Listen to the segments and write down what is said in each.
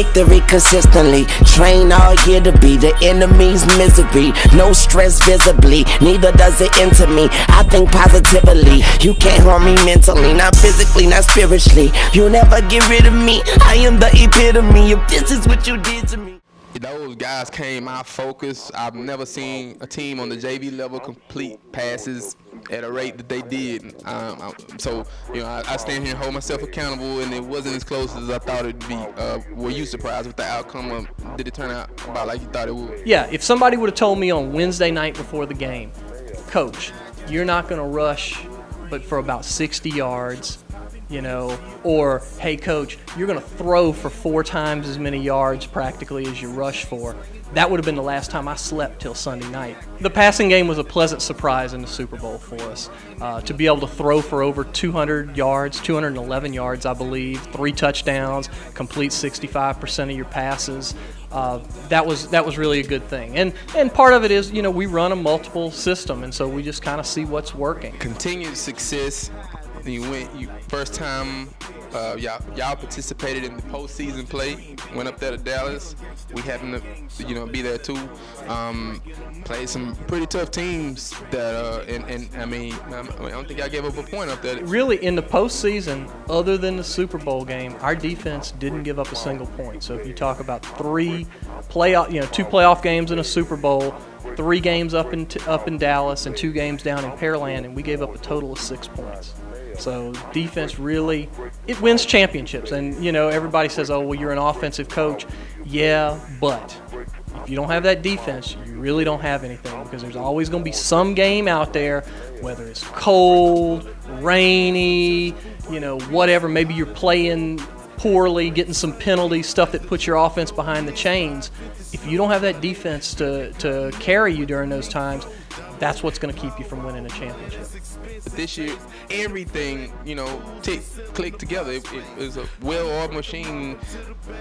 victory consistently. Train all year to be the enemy's misery. No stress visibly, neither does it enter me. I think positively. You can't harm me mentally, not physically, not spiritually. You'll never get rid of me. I am the epitome if this is what you did to me. Those guys came out focused. I've never seen a team on the JV level complete passes at a rate that they did. So, I stand here and hold myself accountable, and it wasn't as close as I thought it'd be. Were you surprised with the outcome? Did it turn out about like you thought it would? Yeah, if somebody would have told me on Wednesday night before the game, Coach, you're not going to rush but for about 60 yards, or, hey, Coach, you're going to throw for 4 times as many yards practically as you rush for. That would have been the last time I slept till Sunday night. The passing game was a pleasant surprise in the Super Bowl for us. To be able to throw for over 200 yards, 211 yards, I believe, 3 touchdowns, complete 65% of your passes. That was really a good thing. And part of it is, we run a multiple system, and so we just kind of see what's working. Continued success. You first time y'all participated in the postseason play. Went up there to Dallas. We happened to be there too. Played some pretty tough teams that and I don't think I gave up a point up there. Really, in the postseason, other than the Super Bowl game, our defense didn't give up a single point. So if you talk about 2 playoff games in a Super Bowl, 3 games up in Dallas, and 2 games down in Pearland, and we gave up a total of 6 points. So defense really, it wins championships. And, everybody says, oh, well, you're an offensive coach. Yeah, but if you don't have that defense, you really don't have anything, because there's always going to be some game out there, whether it's cold, rainy, whatever. Maybe you're playing poorly, getting some penalties, stuff that puts your offense behind the chains. If you don't have that defense to carry you during those times, that's what's going to keep you from winning a championship. This year, everything, clicked together. It was a well-oiled machine.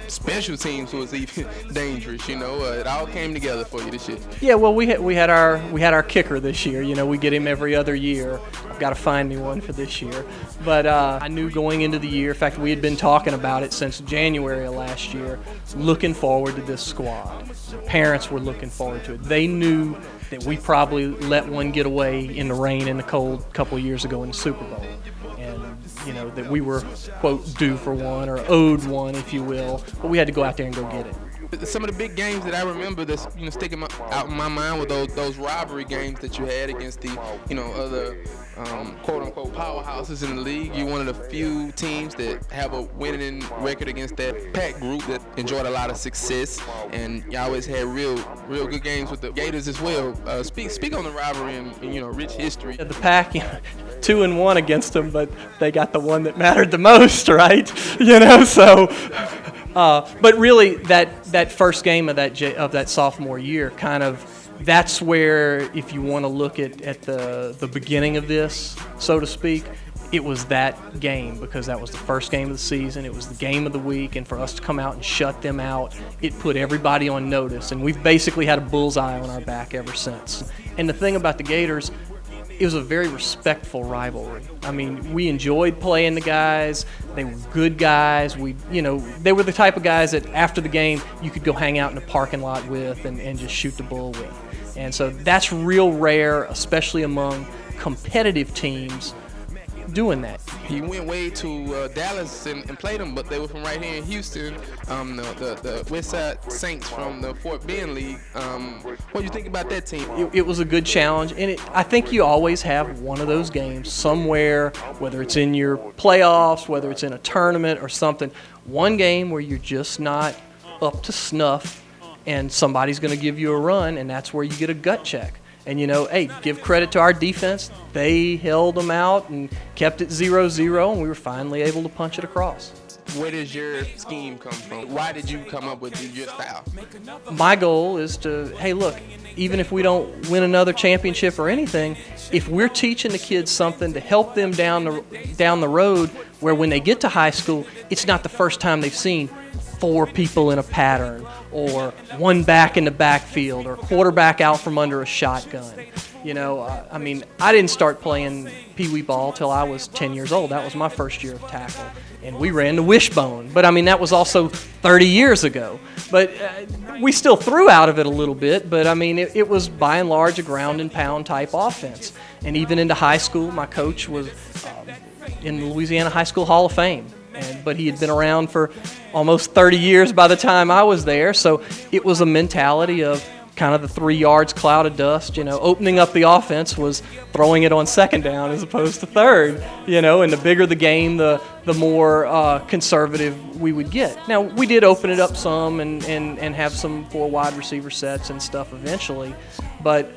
Special teams was even dangerous, It all came together for you this year. Yeah, well, we had our kicker this year. We get him every other year. I've got to find me one for this year. But I knew going into the year, in fact, we had been talking about it since January of last year, looking forward to this squad. The parents were looking forward to it. They knew that we probably let one get away in the rain and the cold a couple of years ago in the Super Bowl. And, that we were, quote, due for one or owed one, if you will. But we had to go out there and go get it. Some of the big games that I remember that's sticking out in my mind were those rivalry games that you had against the other quote unquote powerhouses in the league. You're one of the few teams that have a winning record against that pack group that enjoyed a lot of success, and you always had real good games with the Gators as well. Speak on the rivalry and rich history. The pack, 2-1 against them, but they got the one that mattered the most, right? So. But really, that first game of that sophomore year, kind of, that's where, if you want to look at the beginning of this, so to speak, it was that game, because that was the first game of the season. It was the game of the week, and for us to come out and shut them out, it put everybody on notice, and we've basically had a bullseye on our back ever since. And the thing about the Gators, it was a very respectful rivalry. I mean, we enjoyed playing the guys. They were good guys. They were the type of guys that after the game you could go hang out in the parking lot with and just shoot the bull with. And so that's real rare, especially among competitive teams, doing that. He went way to Dallas and played them, but they were from right here in Houston, the West Side Saints from the Fort Bend League. What do you think about that team? It was a good challenge, and I think you always have one of those games somewhere, whether it's in your playoffs, whether it's in a tournament or something, one game where you're just not up to snuff and somebody's going to give you a run, and that's where you get a gut check. And, hey, give credit to our defense. They held them out and kept it 0-0, and we were finally able to punch it across. Where does your scheme come from? Why did you come up with your style? My goal is to, hey, look, even if we don't win another championship or anything, if we're teaching the kids something to help them down the road, where when they get to high school, it's not the first time they've seen 4 people in a pattern, or one back in the backfield, or quarterback out from under a shotgun. I didn't start playing Pee Wee ball till I was 10 years old. That was my first year of tackle. and we ran the wishbone. But I mean, that was also 30 years ago. But we still threw out of it a little bit, but I mean, it was by and large a ground and pound type offense. And even into high school, my coach was in the Louisiana High School Hall of Fame. But he had been around for almost 30 years by the time I was there, so it was a mentality of kind of the 3 yards cloud of dust. Opening up the offense was throwing it on second down as opposed to third. And the bigger the game, the more conservative we would get. Now, we did open it up some and have some 4 wide receiver sets and stuff eventually. But,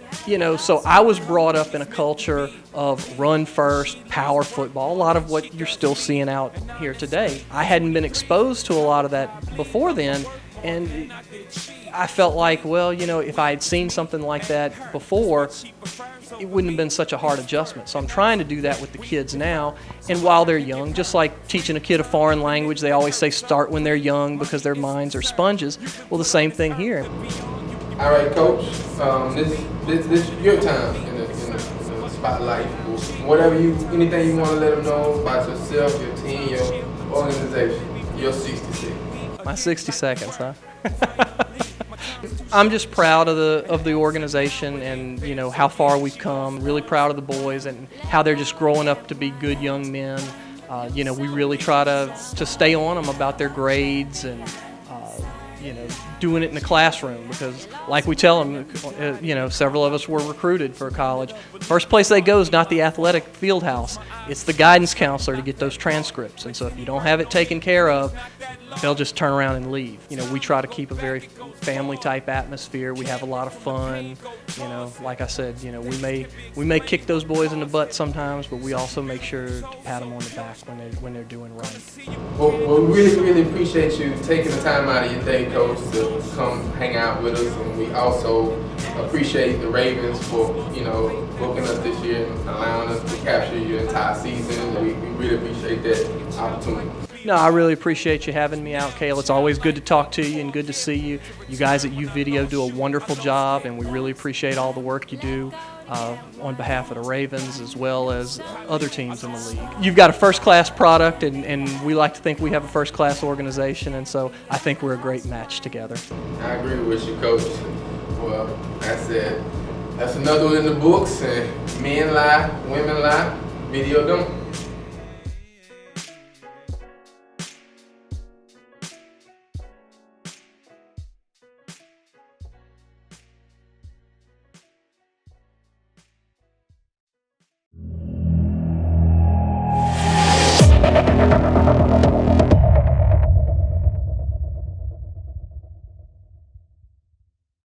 so I was brought up in a culture of run first, power football, a lot of what you're still seeing out here today. I hadn't been exposed to a lot of that before then, and I felt like, well, if I had seen something like that before, it wouldn't have been such a hard adjustment. So I'm trying to do that with the kids now, and while they're young, just like teaching a kid a foreign language, they always say start when they're young because their minds are sponges. Well, the same thing here. All right, Coach. This is your time in the spotlight. Anything you want to let them know about yourself, your team, your organization, your 66. My 60 seconds, huh? I'm just proud of the organization and how far we've come. Really proud of the boys and how they're just growing up to be good young men. We really try to stay on them about their grades and doing it in the classroom because, like we tell them, several of us were recruited for college. First place they go is not the athletic field house. It's the guidance counselor to get those transcripts. And so if you don't have it taken care of, they'll just turn around and leave. We try to keep a very family-type atmosphere. We have a lot of fun. Like I said, we may kick those boys in the butt sometimes, but we also make sure to pat them on the back when they're doing right. Well, we really, really appreciate you taking the time out of your day, Coach, to come hang out with us, and we also appreciate the Ravens for booking us this year and allowing us to capture your entire season. We really appreciate that opportunity. No, I really appreciate you having me out, Cale. It's always good to talk to you and good to see you. You guys at UVideo do a wonderful job, and we really appreciate all the work you do on behalf of the Ravens as well as other teams in the league. You've got a first-class product, and we like to think we have a first-class organization, and so I think we're a great match together. I agree with you, Coach. Well, that's it. That's another one in the books, and men lie, women lie, video don't.